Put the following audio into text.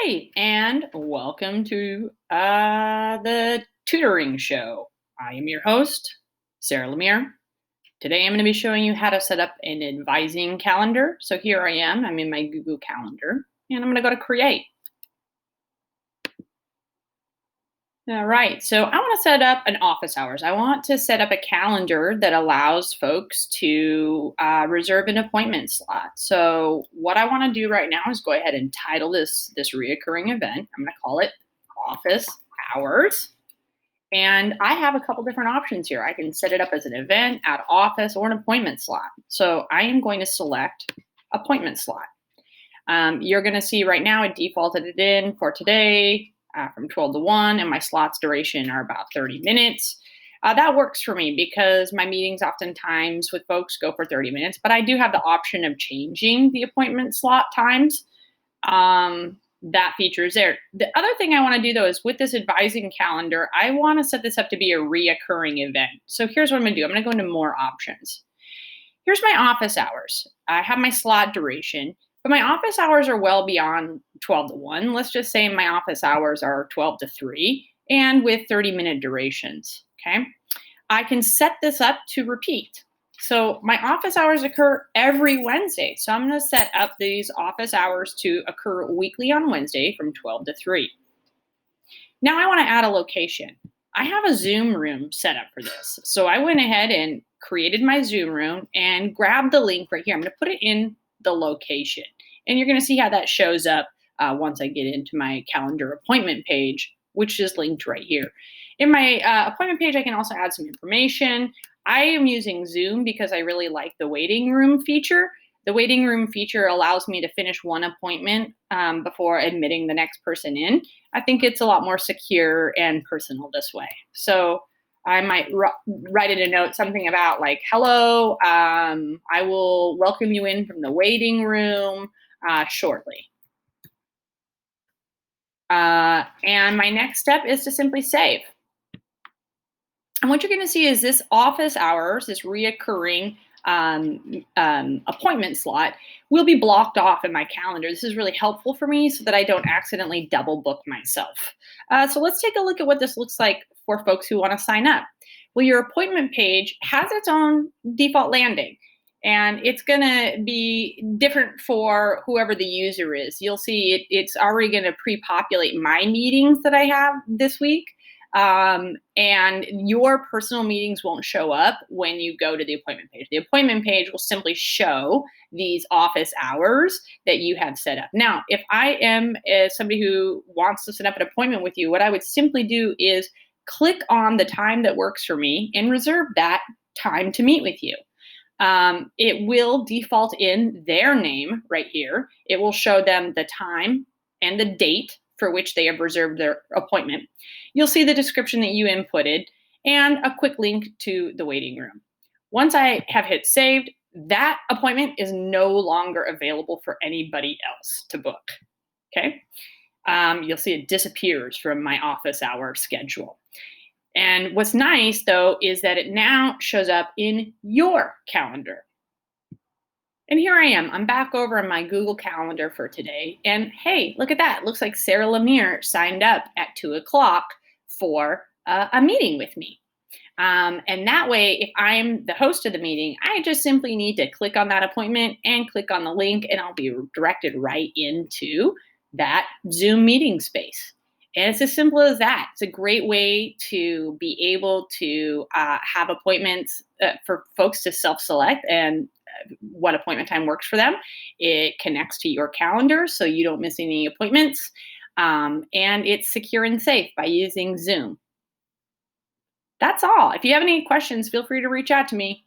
Hey, and welcome to the tutoring show. I am your host, Sarah Lemire. Today I'm going to be showing you how to set up an advising calendar. So here I am, I'm in my Google Calendar, and I'm going to go to Create. All right, so I want to set up an office hours. I want to set up a calendar that allows folks to reserve an appointment slot. So what I want to do right now is go ahead and title this reoccurring event. I'm going to call it Office Hours. And I have a couple different options here. I can set it up as an event, at office, or an appointment slot. So I am going to select appointment slot. You're going to see right now it defaulted it in for today from 12 to 1, and my slots duration are about 30 minutes. That works for me because my meetings oftentimes with folks go for 30 minutes, but I do have the option of changing the appointment slot times. That feature is there. The other thing I want to do though is with this advising calendar, I want to set this up to be a reoccurring event. So here's what I'm going to do. I'm going to go into more options. Here's my office hours. I have my slot duration, but my office hours are well beyond 12 to 1. Let's just say my office hours are 12 to 3 and with 30-minute durations, okay? I can set this up to repeat. So my office hours occur every Wednesday. So I'm going to set up these office hours to occur weekly on Wednesday from 12 to 3. Now I want to add a location. I have a Zoom room set up for this. So I went ahead and created my Zoom room and grabbed the link right here. I'm going to put it in the location. And you're going to see how that shows up once I get into my calendar appointment page, which is linked right here. In my appointment page, I can also add some information. I am using Zoom because I really like the waiting room feature. The waiting room feature allows me to finish one appointment before admitting the next person in. I think it's a lot more secure and personal this way. So I might write in a note something about like, hello, I will welcome you in from the waiting room shortly. And my next step is to simply save. And what you're going to see is this office hours, this reoccurring appointment slot will be blocked off in my calendar. This is really helpful for me so that I don't accidentally double book myself. So let's take a look at what this looks like for folks who want to sign up. Well, your appointment page has its own default landing, and it's going to be different for whoever the user is. You'll see it's already going to pre-populate my meetings that I have this week. And your personal meetings won't show up when you go to the appointment page. The appointment page will simply show these office hours that you have set up. Now, if I am somebody who wants to set up an appointment with you, what I would simply do is click on the time that works for me and reserve that time to meet with you. It will default in their name right here. It will show them the time and the date for which they have reserved their appointment. You'll see the description that you inputted and a quick link to the waiting room. Once I have hit saved, that appointment is no longer available for anybody else to book, okay? You'll see it disappears from my office hour schedule. And what's nice, though, is that it now shows up in your calendar. And here I am. I'm back over in my Google Calendar for today. And hey, look at that. It looks like Sarah Lemire signed up at 2 o'clock for a meeting with me. And that way, if I'm the host of the meeting, I just simply need to click on that appointment and click on the link, and I'll be directed right into that Zoom meeting space. And it's as simple as that. It's a great way to be able to have appointments for folks to self-select and what appointment time works for them. It connects to your calendar so you don't miss any appointments. And it's secure and safe by using Zoom. That's all. If you have any questions, feel free to reach out to me.